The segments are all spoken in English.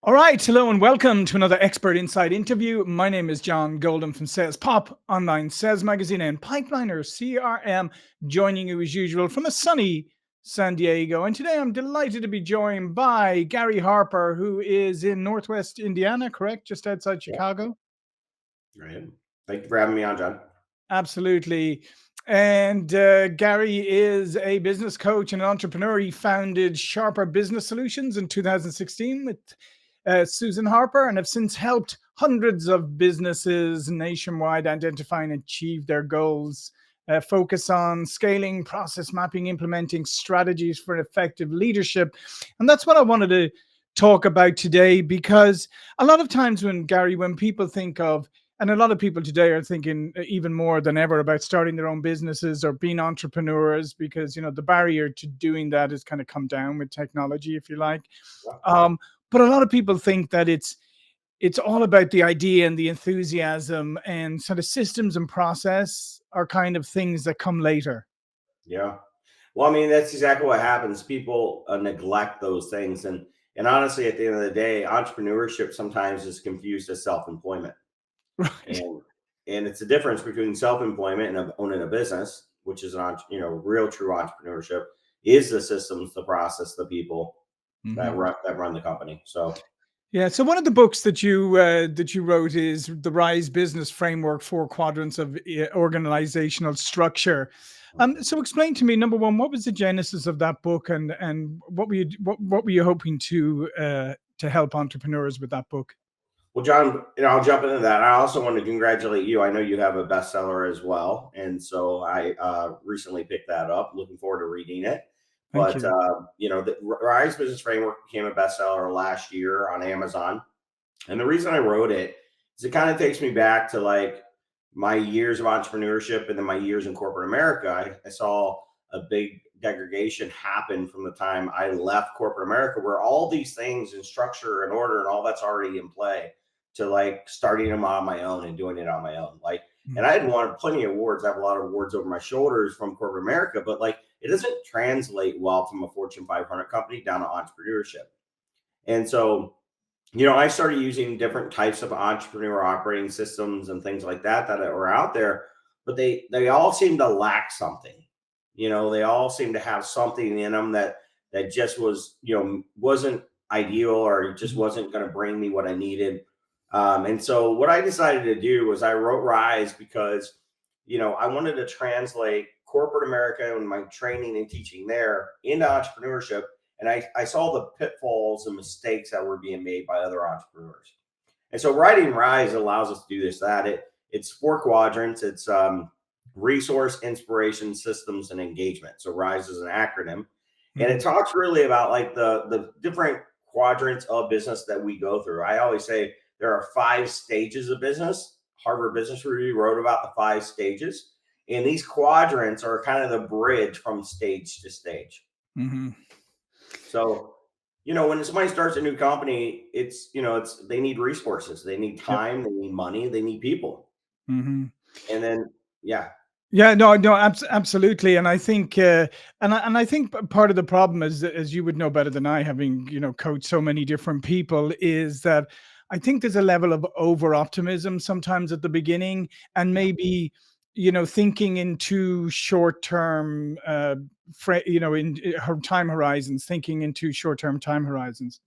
All right, hello and welcome to another Expert Insight interview. My name is John Golden from Sales Pop, online sales magazine, and Pipeliner CRM, joining you as usual from a sunny San Diego. And today I'm delighted to be joined by Gary Harper, who is in Northwest Indiana, correct? Just outside Yeah, Chicago? right. Thank you for having me on, John. Absolutely. And Gary is a business coach and an entrepreneur. He founded Sharper Business Solutions in 2016 with Susan Harper, and have since helped hundreds of businesses nationwide identify and achieve their goals. Focus on scaling, process mapping, implementing strategies for effective leadership. And that's what I wanted to talk about today, because a lot of times when people think of, and a lot of people today are thinking even more than ever about starting their own businesses or being entrepreneurs, because the barrier to doing that has kind of come down with technology, if you like. Yeah. Um, but a lot of people think that it's all about the idea and the enthusiasm, and sort of systems and process are kind of things that come later. Yeah. Well, I mean, that's exactly what happens. People neglect those things, and honestly, at the end of the day, entrepreneurship sometimes is confused as self-employment, Right. and it's a difference between self-employment and owning a business, which is real true entrepreneurship is the systems, the process, the people Mhm. that run the company. So Yeah. So one of the books that you wrote is the Rise Business Framework: Four Quadrants of Organizational Structure. So explain to me, number one, what was the genesis of that book, and what were you hoping to help entrepreneurs with that book? Well, John, I'll jump into that. I also want to congratulate you. I know you have a bestseller as well, and so I recently picked that up. Looking forward to reading it. Thank But you. the Rise Business Framework became a bestseller last year on Amazon, and the reason I wrote it is it kind of takes me back to like my years of entrepreneurship and then my years in corporate America. I saw a big degradation happen from the time I left corporate America, where all these things and structure and order and all that's already in play, to like starting them on my own and doing it on my own. Like, and I had won plenty of awards. I have a lot of awards over my shoulders from corporate America, but like it doesn't translate well from a Fortune 500 company down to entrepreneurship. And so I started using different types of entrepreneur operating systems and things like that were out there, but they all seem to lack something. They all seem to have something in them that just wasn't ideal, or just Mhm. wasn't going to bring me what I needed. And so what I decided to do was I wrote Rise because I wanted to translate corporate America and my training and teaching there into entrepreneurship, and I saw the pitfalls and mistakes that were being made by other entrepreneurs. And so writing Rise allows us to do this, that it's four quadrants. It's resource, inspiration, systems, and engagement. So Rise is an acronym. And it Mhm. talks really about like the different quadrants of business that we go through. I always say there are 5 stages of business. Harvard Business Review wrote about the 5 stages. And these quadrants are kind of the bridge from stage to stage. Mhm. So, when somebody starts a new company, it's they need resources, they need Yep. time, they need money, they need people. Mhm. And then, yeah, Yeah, no, no, absolutely, and I think, and I think part of the problem is, as you would know better than I, having coached so many different people, is that I think there's a level of over optimism sometimes at the beginning, and yeah, maybe thinking in too short term, in her time horizons, thinking into short term time horizons.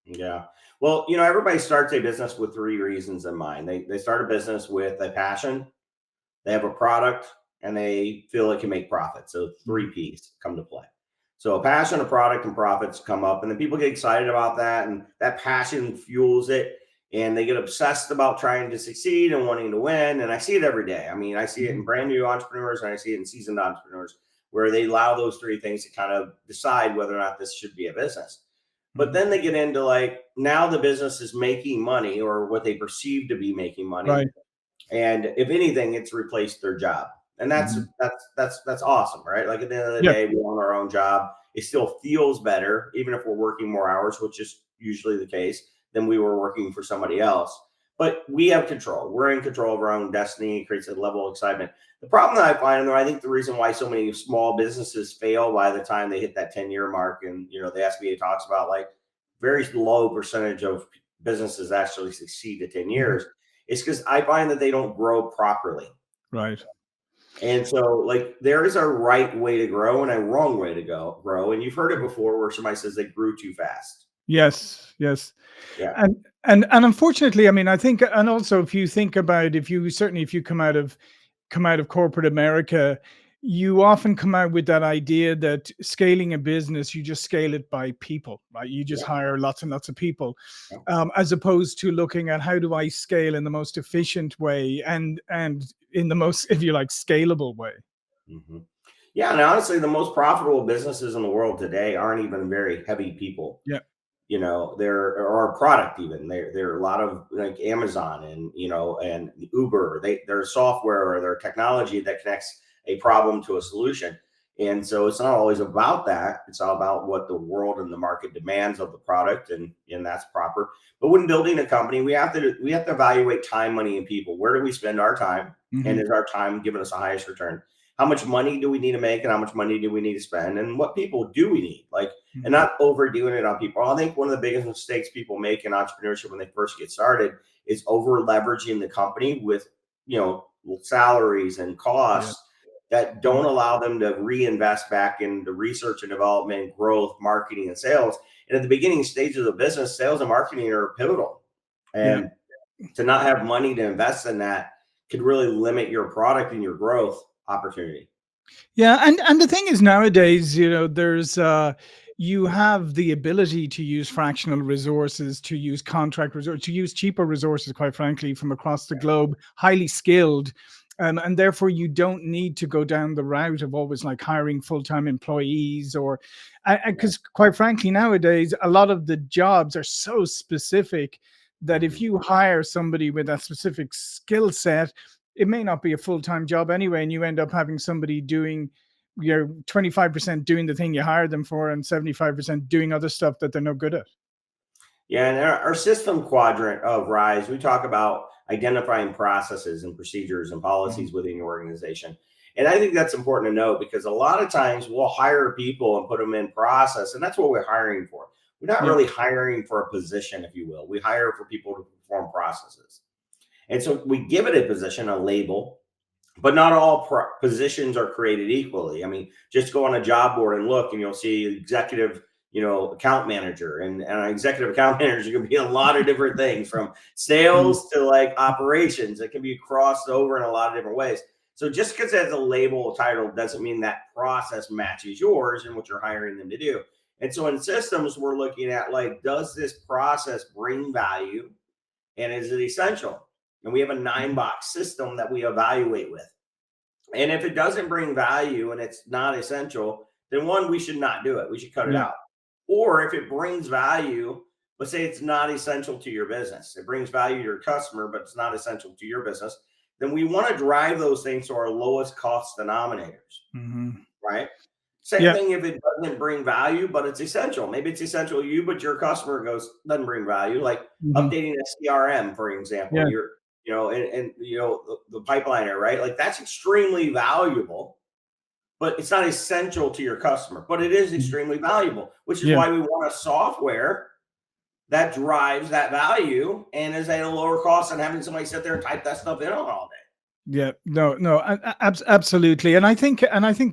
yeah. Well, everybody starts a business with 3 reasons in mind. They start a business with a passion, they have a product, and they feel it can make profit. So Mhm. 3 P's come to play. So a passion, a product, and profits come up, and then people get excited about that, and that passion fuels it, and they get obsessed about trying to succeed and wanting to win. And I see it every day. I mean, I see it in Mhm. brand new entrepreneurs, and I see it in seasoned entrepreneurs, where they allow those 3 things to kind of decide whether or not this should be a business. But Mhm. then they get into like, now the business is making money, or what they perceive to be making money, Right. and if anything, it's replaced their job. And that's Mhm. that's that's awesome, right? Like at the end of the Yeah. day, we own our own job. It still feels better, even if we're working more hours, which is usually the case, than we were working for somebody else. But we have control. We're in control of our own destiny. It creates a level of excitement. The problem that I find, and I think the reason why so many small businesses fail by the time they hit that 10-year mark, and the SBA talks about like very low percentage of businesses actually succeed to 10 Mhm. years is because I find that they don't grow properly. Right. And so, like, there is a right way to grow and a wrong way to grow. And you've heard it before where somebody says they grew too fast. Yes, yes. Yeah. And unfortunately, I mean, I think, and also if you think about, if you certainly, if you come out of corporate America, you often come out with that idea that scaling a business, you just scale it by people, right? You just Yeah. hire lots and lots of people, Yeah. as opposed to looking at how do I scale in the most efficient way, and in the most, if you like, scalable way. hmm Yeah. And honestly, the most profitable businesses in the world today aren't even very heavy people. Yeah, There or product even there are a lot of like Amazon and Uber. Their software or their technology that connects a problem to a solution. And so it's not always about that. It's all about what the world and the market demands of the product, and that's proper. But when building a company, we have to evaluate time, money, and people. Where do we spend our time, and hmm, is our time giving us the highest return? How much money do we need to make, and how much money do we need to spend, and what people do we need? Like, and hmm. not overdoing it on people. I think one of the biggest mistakes people make in entrepreneurship when they first get started is over leveraging the company with, you know, salaries and Yeah, costs that yeah, don't allow them to reinvest back into research and development, growth, marketing, and sales. And at the beginning stages of business, sales and marketing are pivotal. yeah. And to not have money to invest in that could really limit your product and your growth opportunity. Yeah, and the thing is nowadays, there's you have the ability to use fractional resources, to use contract resources, to use cheaper resources, quite frankly, from across the globe, highly skilled. And therefore you don't need to go down the route of always like hiring full-time employees, or Yeah. because quite frankly nowadays a lot of the jobs are so specific that if Mhm. you hire somebody with that specific skill set, it may not be a full-time job anyway, and you end up having somebody doing, 25% doing the thing you hired them for, and 75% doing other stuff that they're no good at. Yeah, and our system quadrant of RISE, we talk about identifying processes and procedures and Mhm. policies within your organization. And I think that's important to know because a lot of times we'll hire people and put them in process, and that's what we're hiring for. We're not Yeah, really hiring for a position, if you will. We hire for people to perform processes. And so we give it a position, a label, but not all positions are created equally. I mean, just go on a job board and look, and you'll see executive, account manager, and an executive account manager can be a lot of different things from mm, sales to like operations. It can be crossed over in a lot of different ways. So just because it has a label title doesn't mean that process matches yours and what you're hiring them to do. And so in systems, we're looking at like, does this process bring value and is it essential? And we have a nine mhm. box system that we evaluate with. And if it doesn't bring value and it's not essential, then one, we should not do it. We should cut it Yeah, out. Or if it brings value, let's say it's not essential to your business, it brings value to your customer, but it's not essential to your business, then we want to drive those things to our lowest cost denominators, mhm. right? Same Yeah, thing if it doesn't bring value, but it's essential. Maybe it's essential to you, but your customer goes, doesn't bring value. Like mhm. updating a CRM, for example, Yeah, and the pipeliner, right? Like that's extremely valuable, but it's not essential to your customer, but it is mhm. extremely valuable, which is Yeah. why we want a software that drives that value and is at a lower cost than having somebody sit there and type that stuff in all day. Yeah, no, no, absolutely, and I think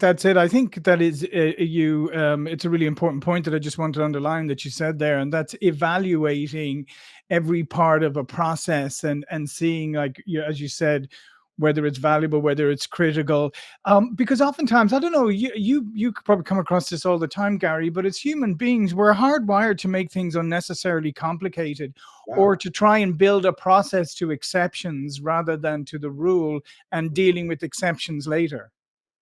that's it. I think that is, you. It's a really important point that I just want to underline that you said there, and that's evaluating every part of a process, and seeing, like, as you said, whether it's valuable, whether it's critical. Because oftentimes, I don't know, you could probably come across this all the time, Gary, but as human beings, we're hardwired to make things unnecessarily complicated, Yeah. or to try and build a process to exceptions rather than to the rule, and dealing with exceptions later.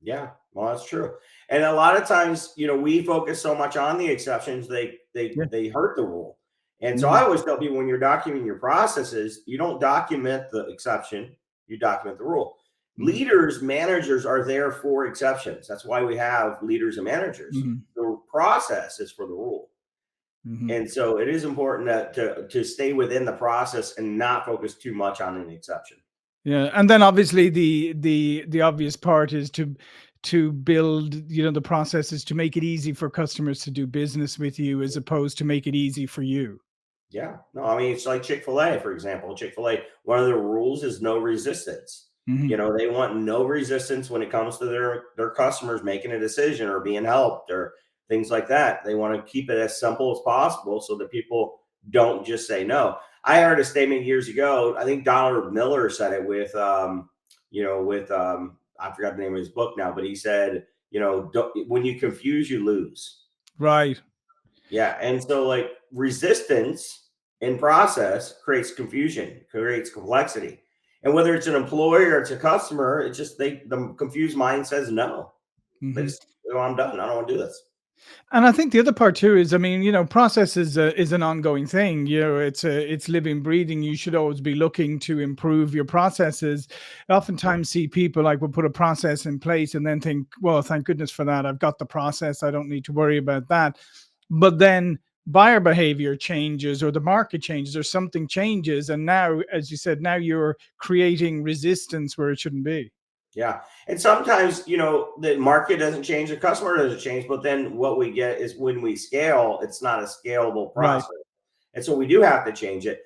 Yeah, well, that's true. And a lot of times, we focus so much on the exceptions, they they Yeah. they hurt the rule. And so I Mhm. always tell people when you're documenting your processes, you don't document the exception, you document the rule. Mhm. Leaders, managers are there for exceptions. That's why we have leaders and managers. Mhm. The process is for the rule. Mhm. And so it is important to stay within the process and not focus too much on an exception. Yeah, and then obviously the obvious part is to build, the processes to make it easy for customers to do business with you, as opposed to make it easy for you. Yeah. No, I mean, it's like Chick-fil-A, for example. Chick-fil-A, one of the rules is no resistance. Hmm. They want no resistance when it comes to their customers making a decision or being helped or things like that. They want to keep it as simple as possible so that people don't just say no. I heard a statement years ago. I think Donald Miller said it with I forgot the name of his book now, but he said, don't, when you confuse, you lose. Right. Yeah, and so like resistance in process creates confusion, creates complexity. And whether it's an employee or it's a customer, it's just the confused mind says no. They Hmm. just, oh, I'm done. I don't want to do this. And I think the other part too is, I mean, process is an ongoing thing. It's living, breathing. You should always be looking to improve your processes. I oftentimes see people like will put a process in place and then think, well, thank goodness for that. I've got the process. I don't need to worry about that. But then buyer behavior changes or the market changes or something changes. And now, as you said, now you're creating resistance where it shouldn't be. Yeah. And sometimes, the market doesn't change, the customer doesn't change, but then what we get is when we scale, it's not a scalable Right. process. And so we do have to change it.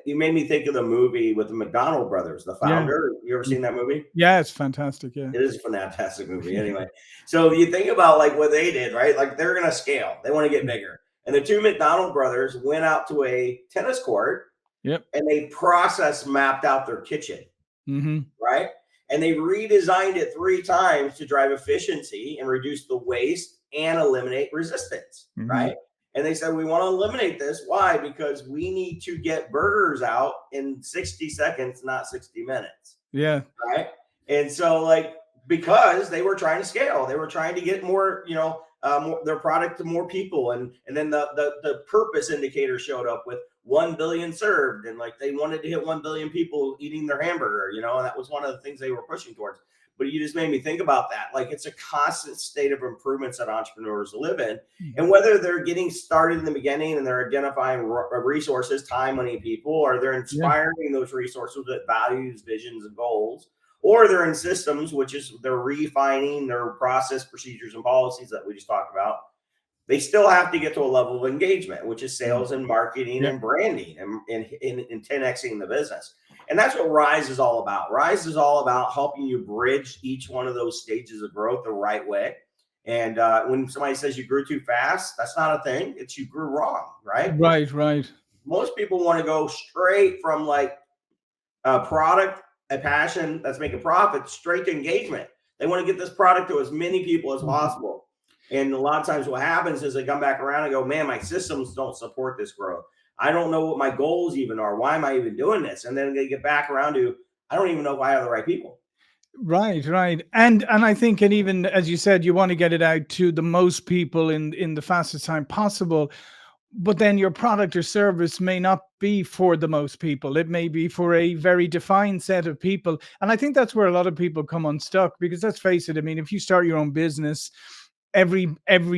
You made me think of the movie with the McDonald brothers, The Yeah. Founder. You ever seen that movie? Yeah. It's fantastic. Yeah. It is a fantastic movie anyway. So you think about like what they did, right? Like they're going to scale. They want to get bigger. And the two McDonald brothers went out to a tennis court Yep. and they process mapped out their kitchen, Hmm. right? And they redesigned it 3 times to drive efficiency and reduce the waste and eliminate resistance, Hmm. right? And they said, we want to eliminate this. Why? Because we need to get burgers out in 60 seconds, not 60 minutes. Yeah. Right. And so, like, because they were trying to scale, they were trying to get more, their product to more people. And then the purpose indicator showed up with 1 billion served. And like they wanted to hit 1 billion people eating their hamburger, and that was one of the things they were pushing towards. But you just made me think about that. Like it's a constant state of improvements that entrepreneurs live in. And whether they're getting started in the beginning and they're identifying resources, time, money, people, or they're Yeah. inspiring those resources with values, visions, and goals, or they're in systems, which is they're refining their process, procedures, and policies that we just talked about. They still have to get to a level of engagement, which is sales and marketing Yep. and branding and 10xing the business. And that's what Rise is all about. Rise is all about helping you bridge each one of those stages of growth the right way. And when somebody says you grew too fast, that's not a thing. It's you grew wrong, right? Right. Right. Most people want to go straight from like a product, a passion that's making profit, straight to engagement. They want to get this product to as many people as Mhm. possible. And a lot of times what happens is they come back around and go, man, my systems don't support this growth. I don't know what my goals even are. Why am I even doing this? And then they get back around to, I don't even know if I have the right people. Right, right. And I think, and even as you said, you want to get it out to the most people in the fastest time possible. But then your product or service may not be for the most people. It may be for a very defined set of people. And I think that's where a lot of people come unstuck, because let's face it, I mean, if you start your own business, every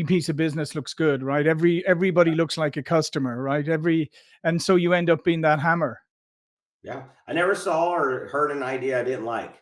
piece of business looks good, right? Everybody looks like a customer, right? And so you end up being that hammer. Yeah. I never saw or heard an idea I didn't like.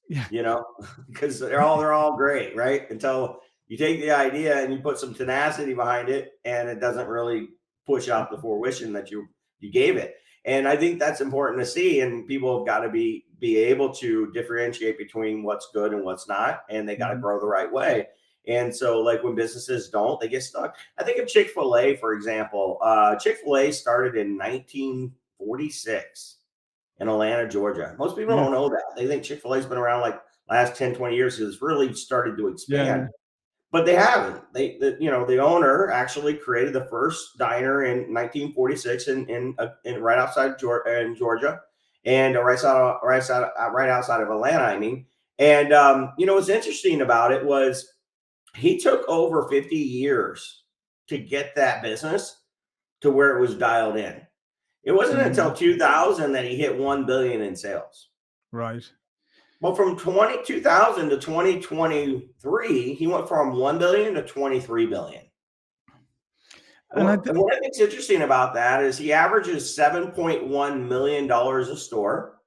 Yeah. you know, because they're all great, right? Until you take the idea and you put some tenacity behind it, and it doesn't really push out the fruition that you gave it. And I think that's important to see. And people have got to be able to differentiate between what's good and what's not, and they got to Mhm. grow the right way. And so, like when businesses don't, they get stuck. I think of Chick-fil-A, for example. Chick-fil-A started in 1946 in Atlanta, Georgia. Most people Yeah. don't know that. They think Chick-fil-A has been around like last 10, 20 years. It's really started to Yeah. expand, but they haven't. The owner actually created the first diner in 1946 in right outside Georgia, and right outside of Atlanta. I mean, and what's interesting about it was he took over 50 years to get that business to where it was dialed in. It wasn't until Mhm. 2000 that he hit 1 billion in sales. Right. Well, from 2000 to 2023, he went from 1 billion to 23 billion. And And I what I think is interesting about that is he averages $7.1 million a store.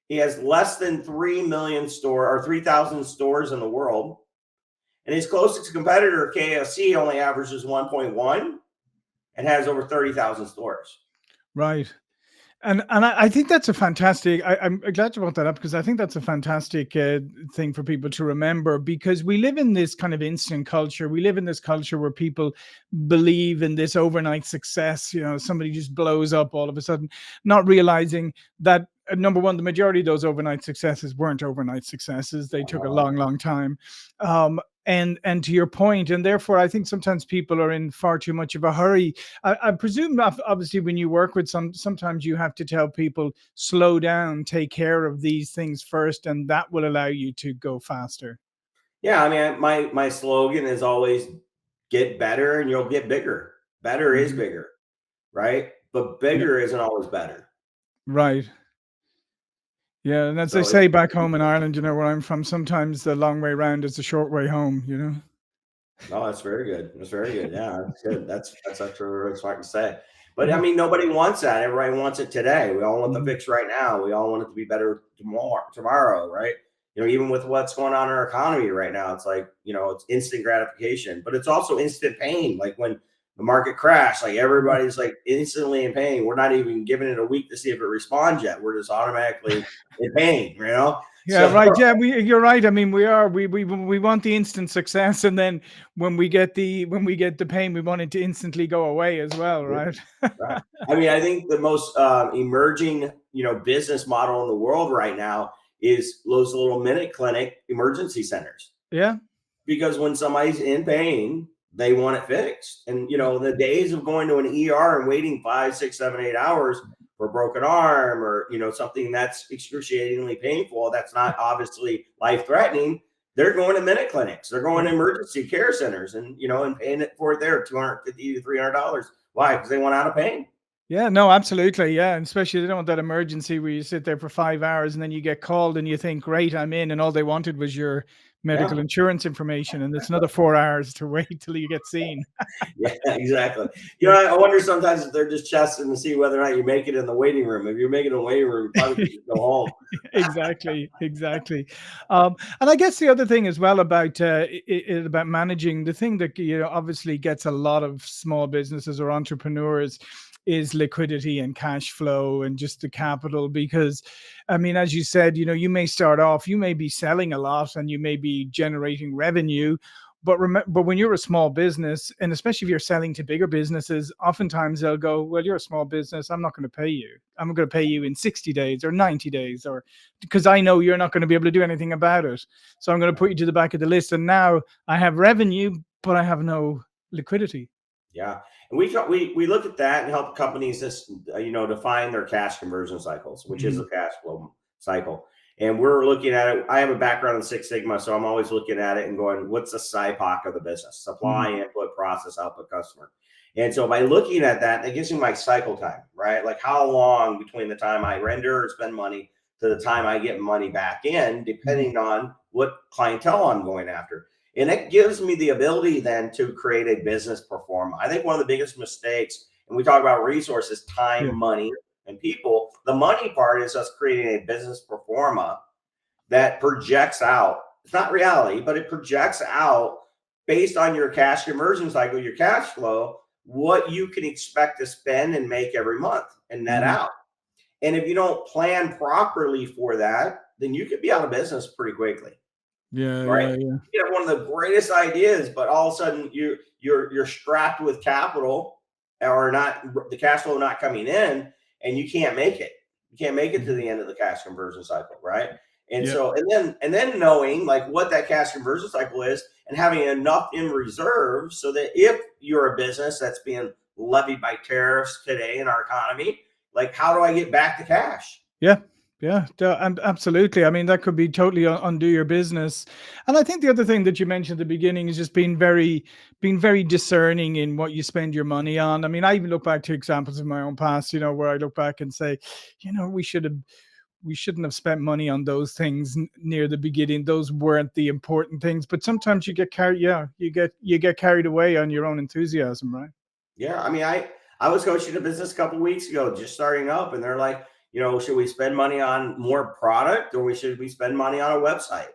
He has less than 3 million store or 3,000 stores in the world. And his closest competitor, KFC, only averages 1.1 and has over 30,000 stores. Right. And I think that's a fantastic. I'm glad you brought that up because I think that's a fantastic thing for people to remember, because we live in this kind of instant culture. We live in this culture where people believe in this overnight success. You know, somebody just blows up all of a sudden, not realizing that number one, the majority of those overnight successes weren't overnight successes. They took a long, long time. And to your point, and therefore, I think sometimes people are in far too much of a hurry. I presume, obviously, when you work with sometimes you have to tell people slow down, take care of these things first, and that will allow you to go faster. Yeah, I mean, my slogan is always get better and you'll get bigger. Better is Mhm. bigger, right? But Yeah, bigger isn't always better. right. Yeah, and as they So say back home in Ireland, you know, where I'm from, sometimes the long way round is the short way home. You know. no, that's very good. That's very good. Yeah, that's good. That's actually really smart to say. But I Yeah. mean, nobody wants that. Everybody wants it today. We all want the Mhm. fix right now. We all want it to be better tomorrow, right? You know, even with what's going on in our economy right now, it's like, you know, it's instant gratification, but it's also instant pain. Like when the market crashed, like Yeah. everybody's like instantly in pain. We're not even giving it a week to see if it responds yet. We're just automatically in pain, you know? Yeah, So right. Yeah, you're right. I mean, we want the instant success, and then when we get the pain, we want it to instantly go away as well, right? right. I mean, I think the most emerging, you know, business model in the world right now is those little minute clinic emergency centers. Yeah. Because when somebody's in pain, they want it fixed. And you Yeah. know, the days of going to an ER and waiting 5, 6, 7, 8 hours for a broken arm or you know something that's excruciatingly painful, that's not obviously life threatening. They're going to minute clinics. They're going to emergency care centers, and you know, and paying it for it there $250 to $300. Why? Because they want out of pain. Yeah, no, absolutely. Yeah. And especially they don't want that emergency where you sit there for 5 hours and then you get called and you think, great, I'm in. And all they wanted was your medical Yeah. insurance information. And it's another 4 hours to wait till you get seen. Yeah, exactly. You know, Yeah. I wonder sometimes if they're just testing to see whether or not you make it in the waiting room. If you're making it in the waiting room, you probably could just go home. Exactly, exactly. And I guess the other thing as well about about managing, the thing that obviously gets a lot of small businesses or entrepreneurs is liquidity and cash flow and just the capital. Because I mean, as you said, you may start off, you may be selling a lot and you may be generating revenue, but when you're a small business, and especially if you're selling to bigger businesses, oftentimes they'll go, well, you're a small business, I'm not going to pay you. I'm going to pay you in 60 days or 90 days, or because I know you're not going to be able to do anything about it. So I'm going to put you to the back of the list. And now I have revenue, but I have no liquidity. Yeah, and we look at that and help companies just you know define their cash conversion cycles, which is Mhm. a cash flow cycle. And we're looking at it. I have a background in Six Sigma, so I'm always looking at it and going, what's the SIPOC of the business? Supply, Mhm. input, process, output, customer. And so by looking at that, it gives me my cycle time, right? Like how long between the time I render or spend money to the time I get money back in, Mhm. depending on what clientele I'm going after. And it gives me the ability then to create a business perform. I think one of the biggest mistakes, and we talk about resources, time, Yeah. money, and people. The money part is us creating a business performa that projects out. It's not reality, but it projects out based on your cash conversion cycle, your cash flow, what you can expect to spend and make every month and net Mhm. out. And if you don't plan properly for that, then you could be out of business pretty quickly, Yeah. right? Yeah. Yeah. You have one of the greatest ideas, but all of a sudden you're strapped with capital or not the cash flow not coming in, and you can't make it. You can't make it to Mhm. the end of the cash conversion cycle, right? And Yeah. so and then knowing like what that cash conversion cycle is and having enough in reserve so that if you're a business that's being levied by tariffs today in our economy, like how do I get back to cash? Yeah, yeah, and absolutely. I mean, that could be totally undo your business. And I think the other thing that you mentioned at the beginning is just being very discerning in what you spend your money on. I mean, I even look back to examples of my own past, where I look back and say, we shouldn't have spent money on those things near the beginning. Those weren't the important things. But sometimes you get carried, yeah, you get carried away on your own enthusiasm, right? Yeah, I mean, I was coaching a business a couple of weeks ago, just starting up, and they're like, you know, should we spend money on more product or should we spend money on a website?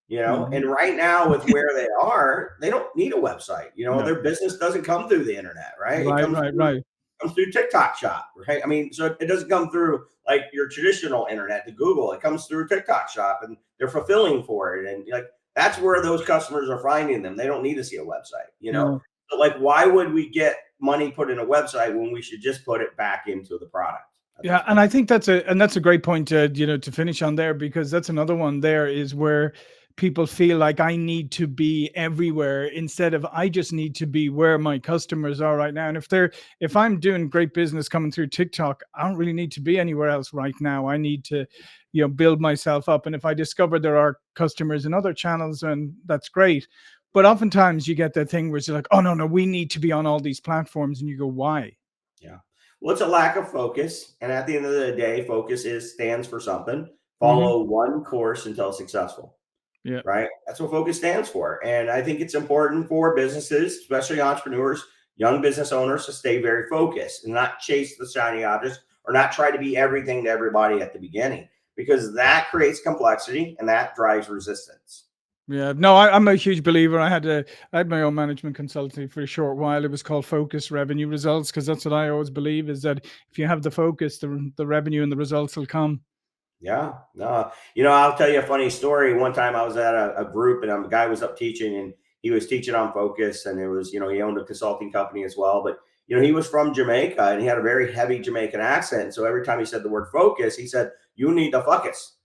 You know, Mhm. and right now with where they are, they don't need a website. You know, No. their business doesn't come through the internet, right? It Right, comes right, through right. comes through TikTok Shop, right? I mean, so it doesn't come through like your traditional internet, the Google. It comes through TikTok Shop, and they're fulfilling for it. And like that's where those customers are finding them. They don't need to see a website, you know. Yeah. So like, why would we get money put in a website when we should just put it back into the product? Yeah, and I think that's a great point to, to finish on there, because that's another one there is where people feel like I need to be everywhere instead of I just need to be where my customers are right now. And if I'm doing great business coming through TikTok, I don't really need to be anywhere else right now. I need to, build myself up. And if I discover there are customers in other channels, and that's great. But oftentimes you get that thing where it's like, oh no, we need to be on all these platforms, and you go, why? Yeah. Well, it's a lack of focus. And at the end of the day, focus stands for something. Hmm. Follow one course until successful, Yeah. right? That's what focus stands for. And I think it's important for businesses, especially entrepreneurs, young business owners, to stay very focused and not chase the shiny objects or not try to be everything to everybody at the beginning, because that creates complexity and that drives resistance. Yeah, no, I'm a huge believer. I had my own management consultancy for a short while. It was called Focus Revenue Results, because that's what I always believe, is that if you have the focus, the revenue and the results will come. Yeah, no, I'll tell you a funny story. One time I was at a group, and a guy was up teaching, and he was teaching on focus, and it was, he owned a consulting company as well, but he was from Jamaica, and he had a very heavy Jamaican accent. And so every time he said the word focus, he said, "You need to focus,"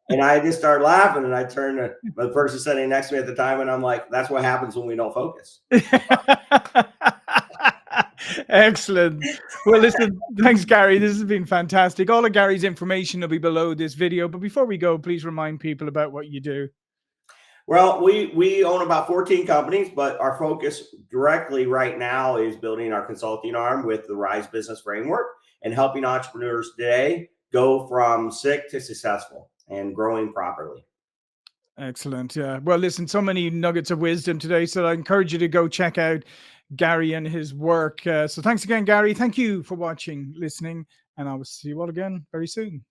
and I just started laughing, and I turned to the person sitting next to me at the time, and I'm like, "That's what happens when we don't focus." Excellent. Well, listen, thanks, Gary. This has been fantastic. All of Gary's information will be below this video. But before we go, please remind people about what you do. Well, we own about 14 companies, but our focus directly right now is building our consulting arm with the Rise Business Framework and helping entrepreneurs today go from sick to successful and growing properly. Excellent. Yeah. Well, listen, so many nuggets of wisdom today. So I encourage you to go check out Gary and his work. So thanks again, Gary. Thank you for watching, listening, and I will see you all again very soon.